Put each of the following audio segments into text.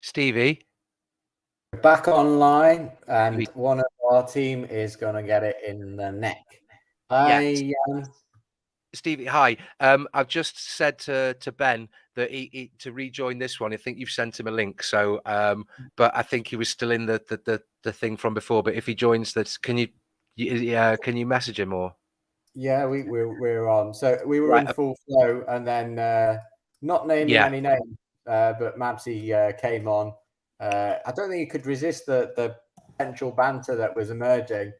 Stevie. Back online, and Stevie. one of our team is going to get it in the neck. Yeah. Hi, Stevie, hi. I've just said to Ben that he to rejoin this one. I think you've sent him a link. So, but I think he was still in the thing from before. But if he joins this, can you message him or? Yeah, we're on. So we were Right. in full flow, and then not naming Yeah. any names, but Mabsy came on. I don't think he could resist the potential banter that was emerging,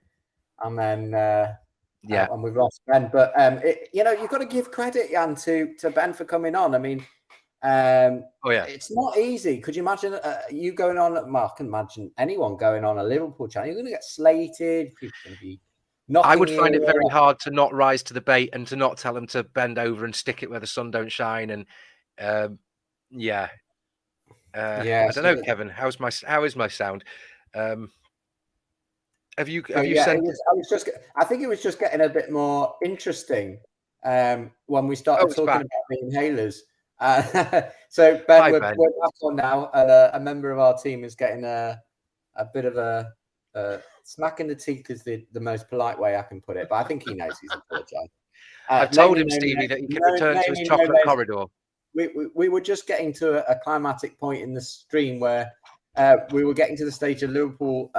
and then Yeah. and we've lost Ben. But you've got to give credit, Jan, to Ben for coming on. I mean, Oh yeah. it's not easy. Could you imagine you going on? Well, I can imagine anyone going on a Liverpool channel. You're going to get slated. People are going to be I knocking would find it you. very hard to not rise to the bait and to not tell him to bend over and stick it where the sun don't shine. And yeah. Yeah. I don't know, Kevin. How is my sound? Have you Yeah, sent? I think it was just getting a bit more interesting when we started It's talking back. about the inhalers. So Ben, Hi, we're Ben. back on now, and a member of our team is getting a bit of a smack in the teeth is the most polite way I can put it, but I think he knows he's apologised. I've told him, Stevie, that he can return to his chocolate corridor. We were just getting to a climatic point in the stream where we were getting to the stage of Liverpool,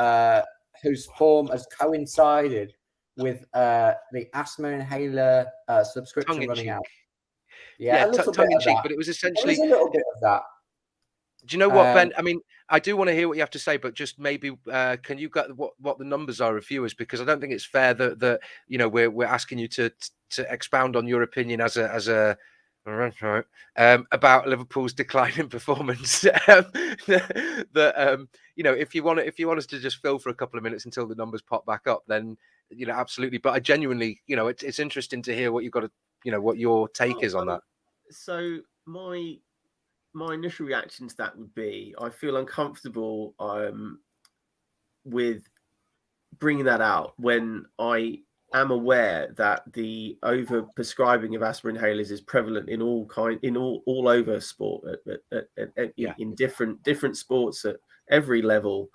whose form has coincided with the asthma inhaler subscription running out. Yeah, a little bit tongue in of cheek, that. but it was There essentially. was a little bit of that. Do you know what, Ben? I mean, I do want to hear what you have to say, but just maybe can you get what the numbers are of viewers? Because I don't think it's fair that we're asking you to expound on your opinion as a about Liverpool's decline in performance. If you want us to just fill for a couple of minutes until the numbers pop back up, then absolutely. But I genuinely, it's interesting to hear what you've got to, what your take is on that. So my initial reaction to that would be I feel uncomfortable with bringing that out when I am aware that the over prescribing of asthma inhalers is prevalent in all over sport in different sports at every level,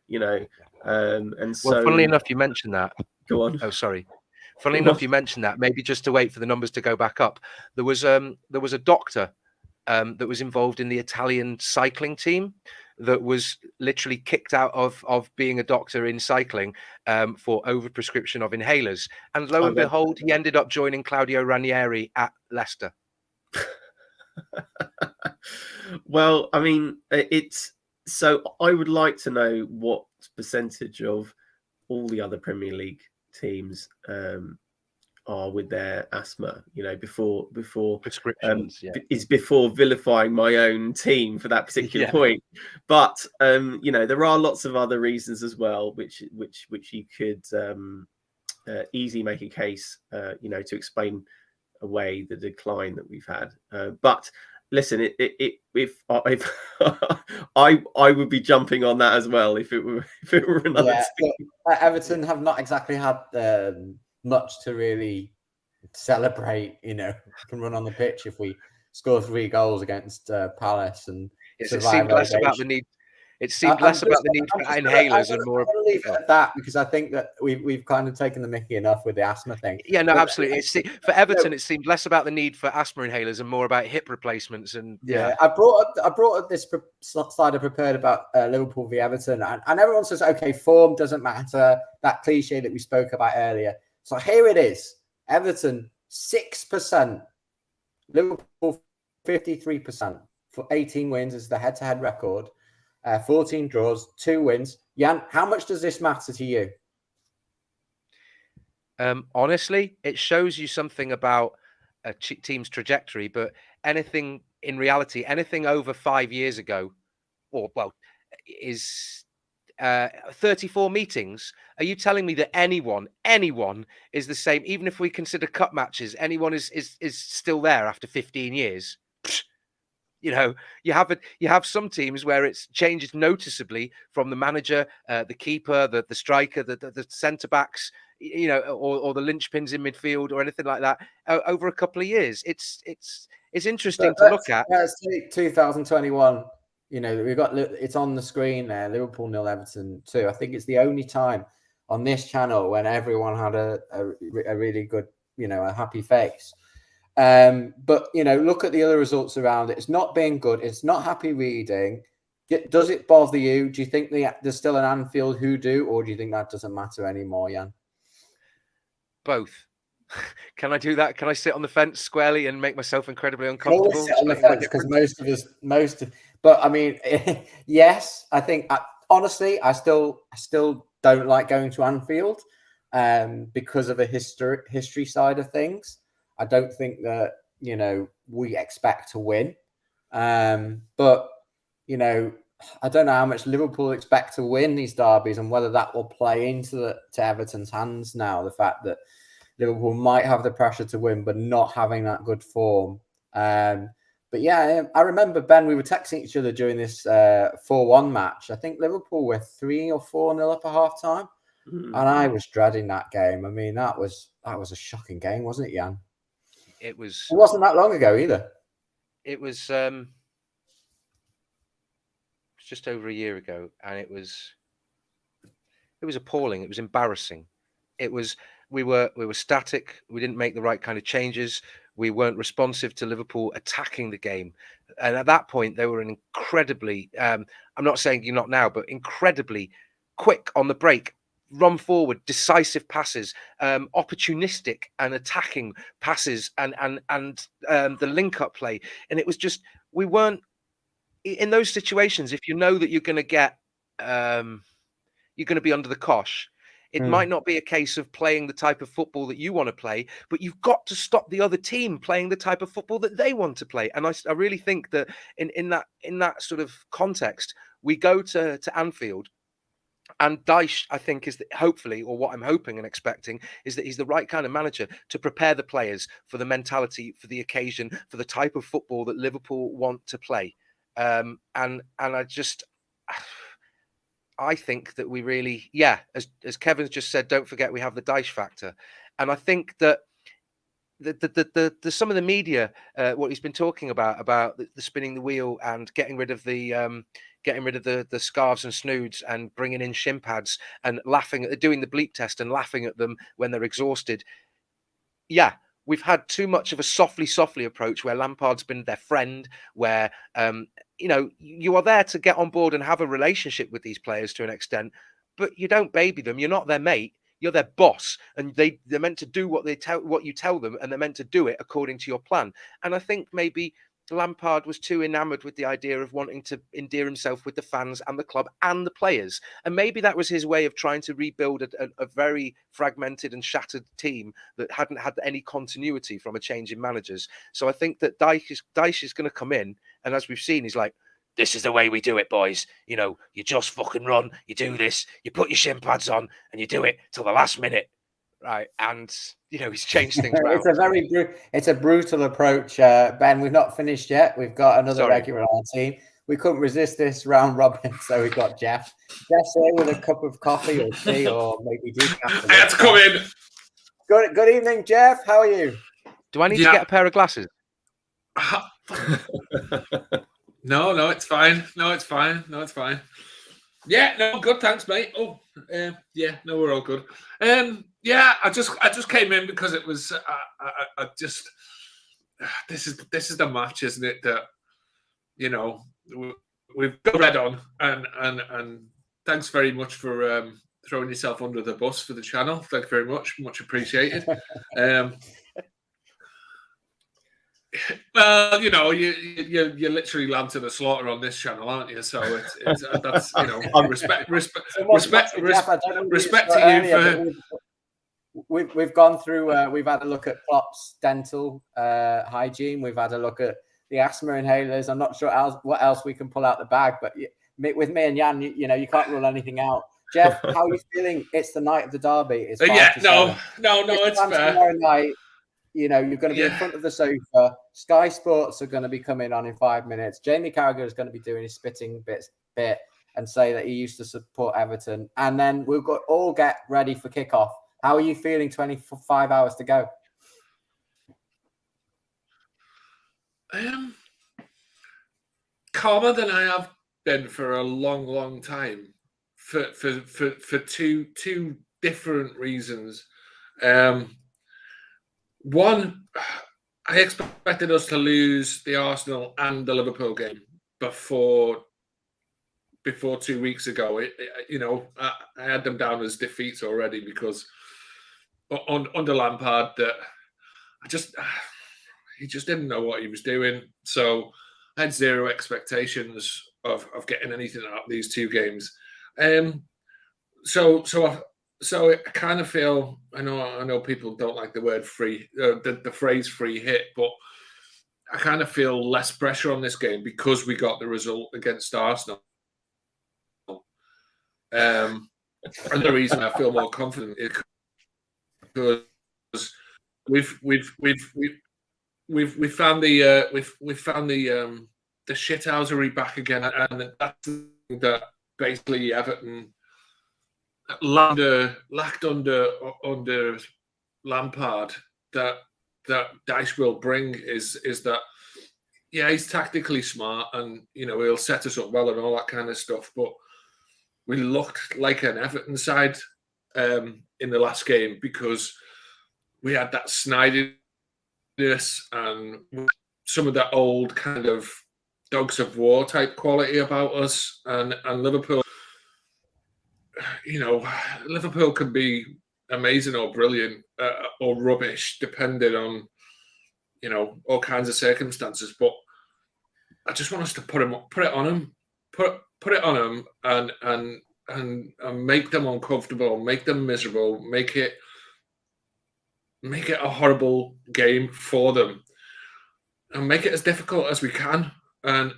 and so. Well, funnily enough, you mentioned that. Go on. Oh, sorry. Funnily enough, you mentioned that. Maybe just to wait for the numbers to go back up. There was a doctor that was involved in the Italian cycling team that was literally kicked out of being a doctor in cycling for overprescription of inhalers. And lo and behold, he ended up joining Claudio Ranieri at Leicester. Well, I mean, so I would like to know what percentage of all the other Premier League teams are with their asthma, before prescriptions, is before vilifying my own team for that particular point. But there are lots of other reasons as well, which you could easily make a case, to explain away the decline that we've had. But listen, if I would be jumping on that as well if it were another team. Everton have not exactly had much to really celebrate. Can run on the pitch if we score 3 goals against Palace and it seemed less about the need. It seemed less about the need for inhalers and more. I'll leave it at that because I think that we've kind of taken the mickey enough with the asthma thing. Yeah, no, absolutely. For Everton, it seemed less about the need for asthma inhalers and more about hip replacements. And I brought up this slide I prepared about Liverpool v Everton, and everyone says, okay, form doesn't matter. That cliche that we spoke about earlier. So here it is: Everton 6%, Liverpool 53% for 18 wins is the head-to-head record. 14 draws, 2 wins. Jan, how much does this matter to you? Honestly, it shows you something about a team's trajectory, but anything in reality, anything over 5 years ago, is 34 meetings. Are you telling me that anyone is the same? Even if we consider cup matches, anyone is still there after 15 years? You have some teams where it's changes noticeably from the manager, the keeper, the striker, the centre backs, or the linchpins in midfield or anything like that over a couple of years. It's interesting to look at. Let's take 2021. You know, it's on the screen there. Liverpool 0, Everton 2. I think it's the only time on this channel when everyone had a really good, you know, a happy face. But you know, look at the other results around it. It's not been good. It's not happy reading. Does it bother you? Do you think there's still an Anfield hoodoo, or do you think that doesn't matter anymore, Jan? Both. Can I do that? Can I sit on the fence squarely and make myself incredibly uncomfortable? Always sit on the fence because but I mean, yes, I think honestly, I still don't like going to Anfield because of a history side of things. I don't think that, you know, we expect to win, but you know, I don't know how much Liverpool expect to win these derbies and whether that will play into to Everton's hands now. The fact that Liverpool might have the pressure to win, but not having that good form. But yeah, I remember, Ben, we were texting each other during this 4-1 match. I think Liverpool were 3 or 4-0 up at half time. And I was dreading that game. I mean, that was a shocking game, wasn't it, Jan? It wasn't that long ago either. It was just over a year ago, and it was appalling. It was embarrassing. It was we were static. We didn't make the right kind of changes. We weren't responsive to Liverpool attacking the game. And at that point, they were an incredibly, I'm not saying you're not now, but incredibly quick on the break, run forward, decisive passes, opportunistic and attacking passes, and the link-up play. And it was just, we weren't, in those situations, if you know that you're going to get, you're going to be under the cosh, it might not be a case of playing the type of football that you want to play, but you've got to stop the other team playing the type of football that they want to play. And I really think that in that sort of context, we go to Anfield, and Dyche, I think, is hopefully, or what I'm hoping and expecting, is that he's the right kind of manager to prepare the players for the mentality, for the occasion, for the type of football that Liverpool want to play. And I think that we really, as Kevin's just said, don't forget we have the Dyche factor. And I think that the some of the media, what he's been talking about the spinning the wheel and getting rid of the scarves and snoods and bringing in shin pads and doing the bleep test and laughing at them when they're exhausted. Yeah, we've had too much of a softly approach where Lampard's been their friend, where you know, you are there to get on board and have a relationship with these players to an extent, but you don't baby them. You're not their mate. You're their boss, and they're meant to do what you tell them, and they're meant to do it according to your plan. And I think maybe Lampard was too enamored with the idea of wanting to endear himself with the fans and the club and the players. And maybe that was his way of trying to rebuild a very fragmented and shattered team that hadn't had any continuity from a change in managers. So I think that Dyche is going to come in, and as we've seen, he's like, this is the way we do it, boys. You know, you just fucking run, you do this, you put your shin pads on, and you do it till the last minute. Right. And, you know, he's changed things around. It's a brutal approach. Ben, we've not finished yet. We've got another regular on our team. We couldn't resist this round robin, so we've got Jeff. Jeff's here with a cup of coffee or tea or maybe decaf. I had to come in. Good evening, Jeff. How are you? Do I need to get a pair of glasses? No, it's fine. No, it's fine. Yeah, no, good. Thanks, mate. Oh, yeah, no, we're all good. Yeah, I just came in because it was. This is the match, isn't it? That, you know, we've got red on, and thanks very much for throwing yourself under the bus for the channel. Thank you very much appreciated. Well, you know, you literally land to the slaughter on this channel, aren't you? So it's that's, you know, respect to you for. We've gone through. We've had a look at Klopp's dental hygiene. We've had a look at the asthma inhalers. I'm not sure what else we can pull out the bag, but with me and Jan, you know, you can't rule anything out. Jeff, how are you feeling? It's the night of the derby. It's no, it's fair. Tomorrow night. You know, you're going to be in front of the sofa. Sky Sports are going to be coming on in 5 minutes. Jamie Carragher is going to be doing his spitting bit and say that he used to support Everton. And then we'll all get ready for kickoff. How are you feeling 25 hours to go? Calmer than I have been for a long time for two different reasons. One, I expected us to lose the Arsenal and the Liverpool game before 2 weeks ago. I had them down as defeats already because under Lampard, that he just didn't know what he was doing. So I had zero expectations of getting anything out of these two games. So I kind of feel, I know people don't like the word free, the phrase free hit, but I kind of feel less pressure on this game because we got the result against Arsenal. And the reason I feel more confident is because we've found the shithousery back again, and that's that basically Everton lacked under Lampard that Dyche will bring is that he's tactically smart and he'll set us up well and all that kind of stuff, but we looked like an Everton side in the last game because we had that snidiness and some of that old kind of dogs of war type quality about us, and Liverpool. Liverpool can be amazing or brilliant or rubbish, depending on all kinds of circumstances. But I just want us to put it on them, put it on them, and make them uncomfortable, make them miserable, make it a horrible game for them, and make it as difficult as we can. And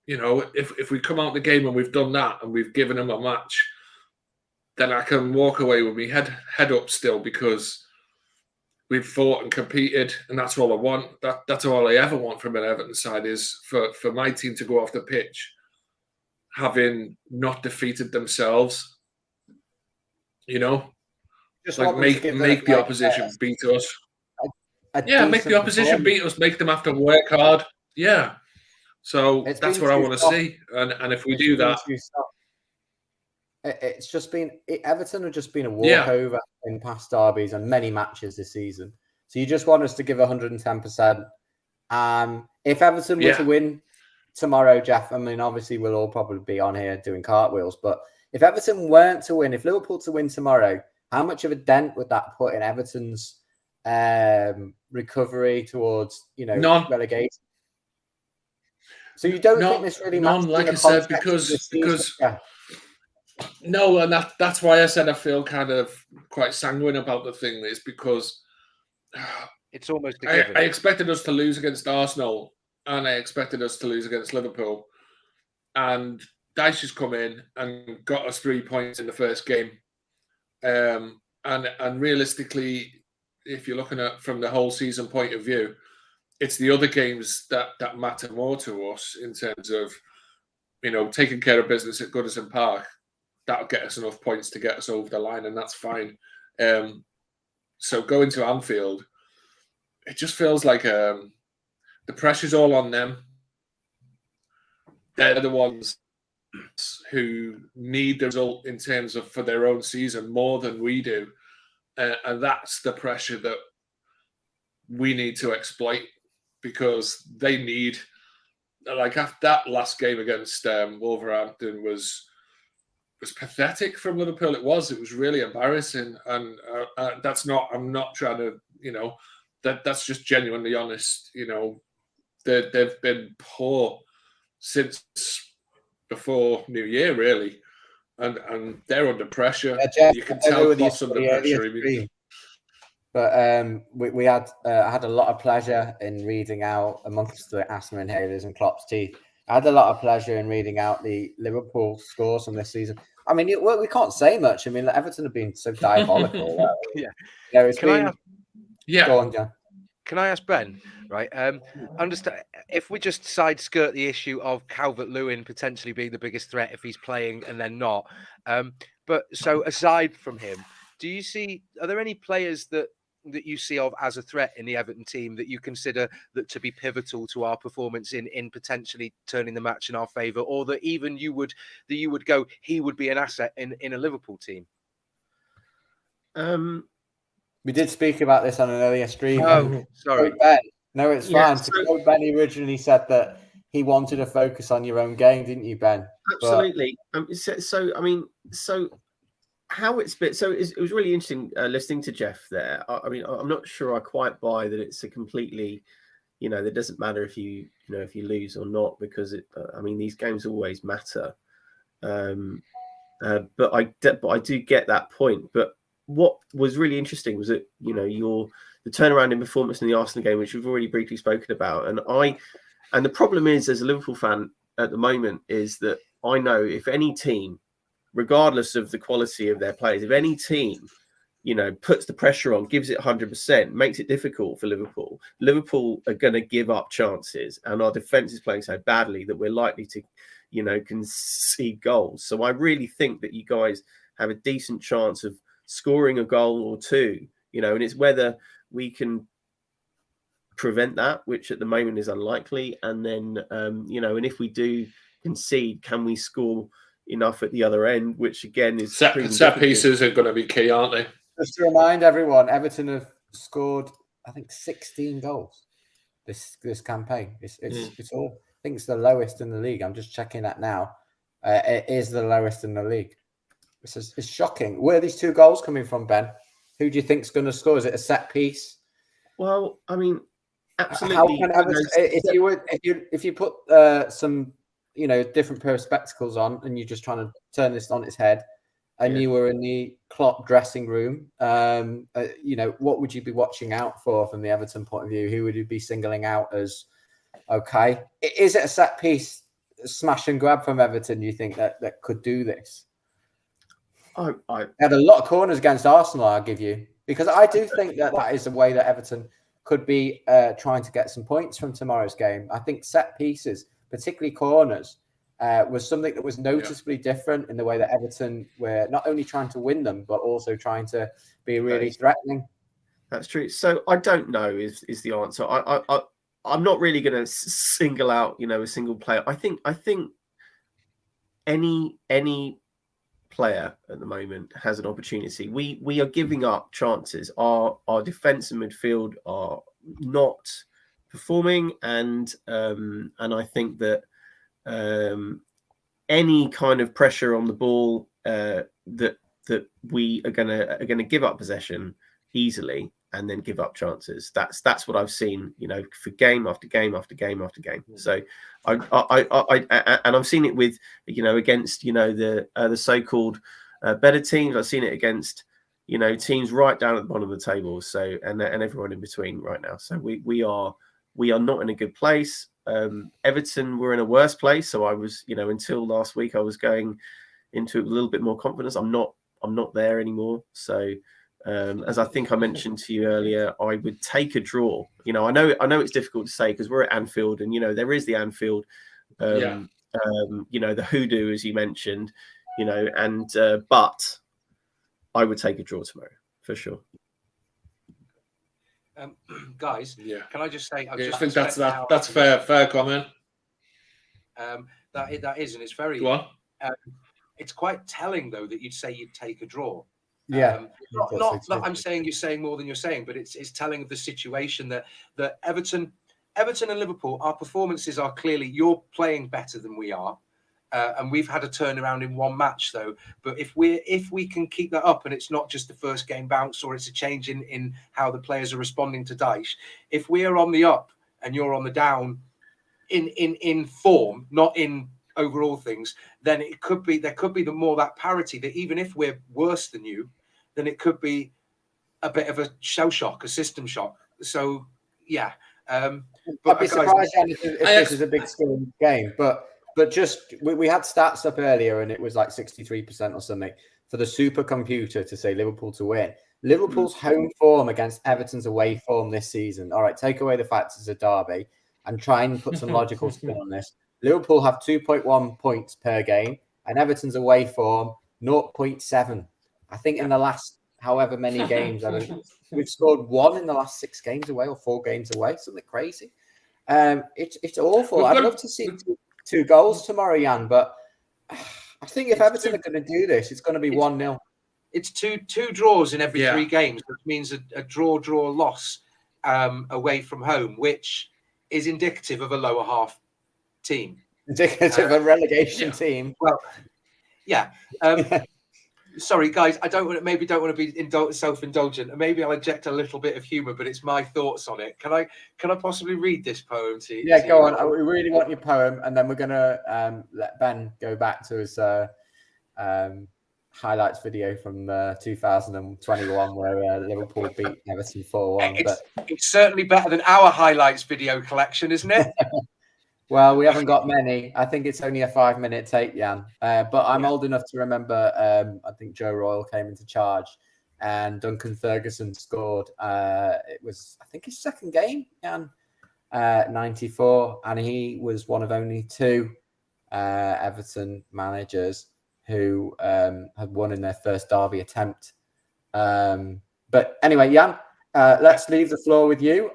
if we come out the game and we've done that and we've given them a match, then I can walk away with my head up still because we've fought and competed, and that's all I want. That's all I ever want from an Everton side is for my team to go off the pitch having not defeated themselves. Just like make the opposition beat us. Make the opposition beat us. Make them have to work hard. Yeah. So that's what I want to see, and if we do that. It's just been Everton have just been a walkover in past derbies and many matches this season. So you just want us to give 110%. If Everton were to win tomorrow, Jeff, I mean, obviously we'll all probably be on here doing cartwheels. But if Everton weren't to win, if Liverpool to win tomorrow, how much of a dent would that put in Everton's recovery towards relegation? So you don't think this really matters? Like I said, because. No, and that's why I said I feel kind of quite sanguine about the thing is because it's almost a given. I expected us to lose against Arsenal and I expected us to lose against Liverpool, and Dyche has come in and got us 3 points in the first game, and realistically, if you're looking at from the whole season point of view, it's the other games that matter more to us in terms of taking care of business at Goodison Park. That'll get us enough points to get us over the line, and that's fine. So going to Anfield, it just feels like the pressure's all on them. They're the ones who need the result in terms of for their own season more than we do, and that's the pressure that we need to exploit because they need. Like after that last game against Wolverhampton was pathetic from Liverpool. It was really embarrassing, and that's not. I'm not trying to, that's just genuinely honest. They've been poor since before New Year, really, and they're under pressure. Jeff, you can tell Klopp's under pressure. But we had I had a lot of pleasure in reading out amongst the asthma inhalers and Klopp's teeth. I had a lot of pleasure in reading out the Liverpool scores from this season. I mean, we can't say much. I mean, Everton have been so diabolical. Go on, John. Can I ask Ben? Right. Understand if we just side skirt the issue of Calvert-Lewin potentially being the biggest threat if he's playing and then not. But so aside from him, are there any players that that you see of as a threat in the Everton team that you consider that to be pivotal to our performance in potentially turning the match in our favour, or that even you would go, he would be an asset in a Liverpool team? We did speak about this on an earlier stream. Oh, sorry. Ben, no, it's Yeah, fine. So Ben originally said that he wanted to focus on your own game, didn't you, Ben? Absolutely. So how it's been. So it was really interesting listening to Jeff there. I mean, I'm not sure I quite buy that it's a completely, it doesn't matter if you lose or not, because these games always matter. But I do get that point. But what was really interesting was that the turnaround in performance in the Arsenal game, which we've already briefly spoken about, and the problem is, as a Liverpool fan at the moment, is that I know if any team, regardless of the quality of their players, if any team, puts the pressure on, gives it 100%, makes it difficult for Liverpool, Liverpool are going to give up chances, and our defence is playing so badly that we're likely to, concede goals. So I really think that you guys have a decent chance of scoring a goal or two, and it's whether we can prevent that, which at the moment is unlikely. And then, and if we do concede, can we score enough at the other end, which again is set pieces are going to be key, aren't they? Just to remind everyone, Everton have scored, I think, 16 goals this campaign. It's all, I think it's the lowest in the league. I'm just checking that now. It is the lowest in the league. It's shocking. Where are these 2 goals coming from, Ben? Who do you think's going to score? Is it a set piece? Well, I mean, absolutely. How can Everton, if you put some different pair of spectacles on, and you're just trying to turn this on its head, and you were in the Klopp dressing room, what would you be watching out for from the Everton point of view? Who would you be singling out as okay? Is it a set piece smash and grab from Everton, you think, that could do this? I had a lot of corners against Arsenal, I'll give you, because I do think that is a way that Everton could be trying to get some points from tomorrow's game. I think set pieces, particularly corners, was something that was noticeably different in the way that Everton were not only trying to win them, but also trying to be really threatening. That's true. So I don't know is the answer. I'm not really going to single out, a single player. I think any player at the moment has an opportunity. We are giving up chances. Our defence and midfield are not performing, and I think that any kind of pressure on the ball that we are gonna give up possession easily and then give up chances. That's what I've seen, for game after game after game after game. So and I've seen it with, against, the so-called better teams. I've seen it against, teams right down at the bottom of the table. So and everyone in between right now. So we are not in a good place. Everton were in a worse place. So I was, until last week, I was going into it with a little bit more confidence. I'm not there anymore. So. As I think I mentioned to you earlier, I would take a draw. I know it's difficult to say because we're at Anfield, and there is the Anfield, the hoodoo, as you mentioned, but I would take a draw tomorrow for sure. Guys, can I just say? I think that's fair comment. That is, and it's very. Go on. It's quite telling though that you'd say you'd take a draw. Yeah, not I'm saying you're saying more than you're saying, but it's telling of the situation that Everton and Liverpool, our performances are clearly, you're playing better than we are, and we've had a turnaround in one match though. But if we can keep that up, and it's not just the first game bounce, or it's a change in how the players are responding to Dyche, if we are on the up and you're on the down in form, not in overall things, then there could be that parity, that even if we're worse than you, then it could be a bit of a shell shock, a system shock. So I'd be surprised if this is a big scoring game, but just we had stats up earlier, and it was like 63% or something for the supercomputer to say Liverpool to win. Liverpool's home form against Everton's away form this season. All right, take away the fact it's a derby and try and put some logical spin on this. Liverpool have 2.1 points per game, and Everton's away form 0.7. I think in the last however many games. We've scored 1 in the last 6 games away, or 4 games away, something crazy. It's awful. I'd love to see 2 goals tomorrow, Jan, but I think if Everton are going to do this, it's going to be 1-0. It's two draws in every 3 games, which means a draw, loss away from home, which is indicative of a lower half team. Indicative of a relegation team. Well, yeah. Sorry, guys, I don't want to be self-indulgent, and maybe I'll inject a little bit of humour, but it's my thoughts on it. Can I possibly read this poem to you? Yeah, go on. We really want your poem, and then we're gonna let Ben go back to his highlights video from 2021, where Liverpool beat Everton 4-1. It's certainly better than our highlights video collection, isn't it? Well, we haven't got many. I think it's only a 5-minute tape, Jan. But I'm old enough to remember, I think Joe Royle came into charge and Duncan Ferguson scored. It was, I think, his second game, Jan, 94. And he was one of only 2 Everton managers who had won in their first derby attempt. But anyway, Jan, let's leave the floor with you.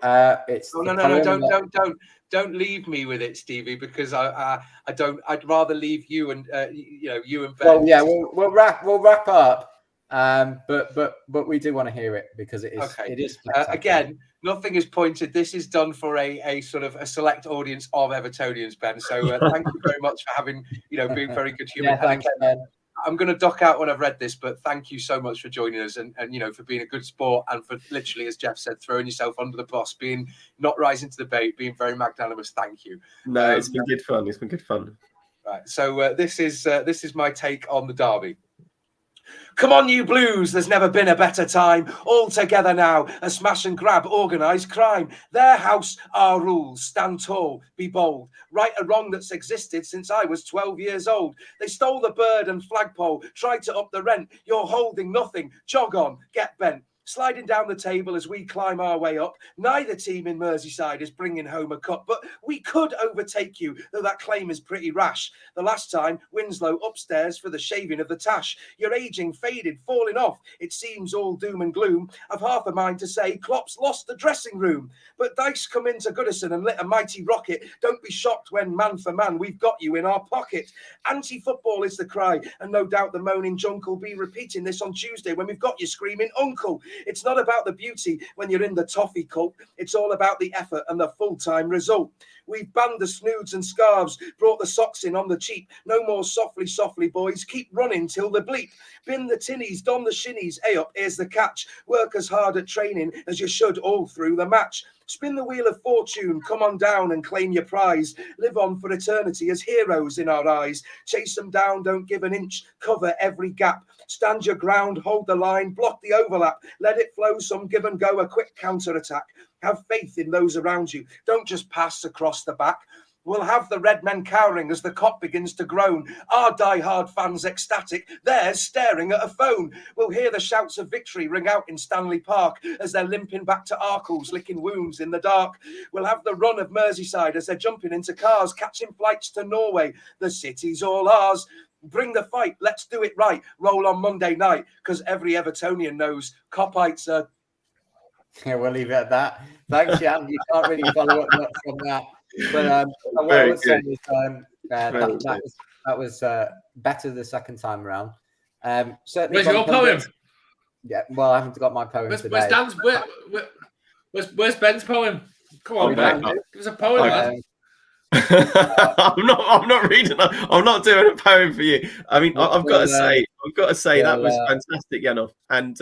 Don't leave me with it, Stevie, because I don't. I'd rather leave you and you and Ben. Well, yeah, we'll wrap up. But we do want to hear it because it is. Okay. It is again. Nothing is pointed. This is done for a sort of a select audience of Evertonians, Ben. So thank you very much for having being very good human. Yeah, thanks, Ben. I'm going to dock out when I've read this, but thank you so much for joining us and for being a good sport and for literally, as Jeff said, throwing yourself under the bus, not rising to the bait, being very magnanimous. Thank you. No, it's been good fun. It's been good fun. Right. So this is my take on the derby. Come on, you Blues, there's never been a better time. All together now, a smash and grab, organised crime. Their house, our rules. Stand tall, be bold. Right or wrong that's existed since I was 12 years old. They stole the bird and flagpole, tried to up the rent. You're holding nothing. Jog on, get bent. Sliding down the table as we climb our way up. Neither team in Merseyside is bringing home a cup, but we could overtake you, though that claim is pretty rash. The last time, Winslow upstairs for the shaving of the tash. You're aging, faded, falling off. It seems all doom and gloom. I've half a mind to say Klopp's lost the dressing room. But Dyche come into Goodison and lit a mighty rocket. Don't be shocked when, man for man, we've got you in our pocket. Anti-football is the cry, and no doubt the moaning junk will be repeating this on Tuesday when we've got you screaming uncle. It's not about the beauty when you're in the toffee cult. It's all about the effort and the full-time result. We've banned the snoods and scarves, brought the socks in on the cheap. No more softly, boys. Keep running till the bleep. Bin the tinnies, don the shinnies. Hey up, here's the catch. Work as hard at training as you should all through the match. Spin the wheel of fortune, come on down and claim your prize. Live on for eternity as heroes in our eyes. Chase them down, don't give an inch, cover every gap. Stand your ground, hold the line, block the overlap. Let it flow, some give and go, a quick counter-attack. Have faith in those around you. Don't just pass across the back. We'll have the red men cowering as the cop begins to groan. Our die-hard fans ecstatic, theirs staring at a phone. We'll hear the shouts of victory ring out in Stanley Park as they're limping back to Arkles, licking wounds in the dark. We'll have the run of Merseyside as they're jumping into cars, catching flights to Norway. The city's all ours. Bring the fight, let's do it right. Roll on Monday night, because every Evertonian knows Coppites are... Yeah, we'll leave it at that. Thanks, Jan. You can't really follow up much from that. But what I would say is that was better the second time around. Certainly. Where's your poem? Yeah, well, I haven't got my poem today. Where's Ben's poem? Come on, Ben. Give us a poem. I'm not reading. I'm not doing a poem for you. I mean, I've got to say that was fantastic, Janov, and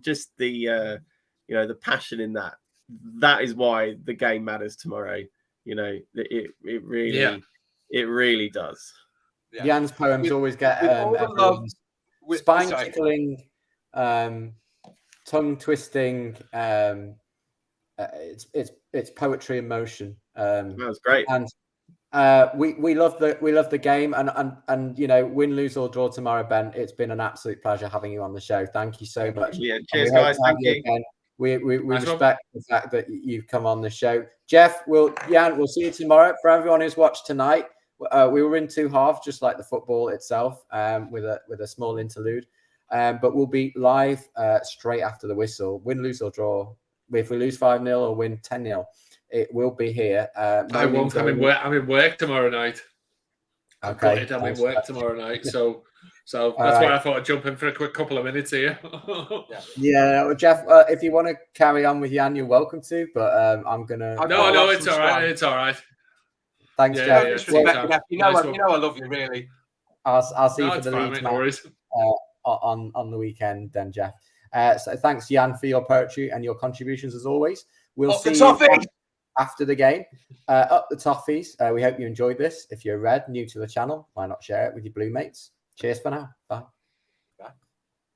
just the the passion in that. That is why the game matters tomorrow. It really does. Yeah. Jan's poems always get spine tickling, tongue twisting. It's poetry in motion. That was great, and we love the game. And win, lose or draw tomorrow, Ben. It's been an absolute pleasure having you on the show. Thank you so much. Yeah, cheers, guys. Thank you. Again. We respect the fact that you've come on the show. Jeff, we'll see you tomorrow. For everyone who's watched tonight, we were in 2 halves, just like the football itself, with a small interlude. But we'll be live straight after the whistle. Win, lose or draw. If we lose 5-0 or win 10-0, it will be here. I won't. I'm in work tomorrow night. Okay. I'm in work tomorrow night. So that's why I thought I'd jump in for a quick couple of minutes here. Yeah, well, Jeff, if you want to carry on with Jan, you're welcome to. But I'm gonna. No, it's all right. It's all right. Thanks, Jeff. Yeah, you know I love you, really. I'll see you for the Leeds match on the weekend, then, Jeff. So thanks, Jan, for your poetry and your contributions as always. We'll see you after the game. Up the toffees. We hope you enjoyed this. If you're red, new to the channel, why not share it with your blue mates? Cheers for now. Bye.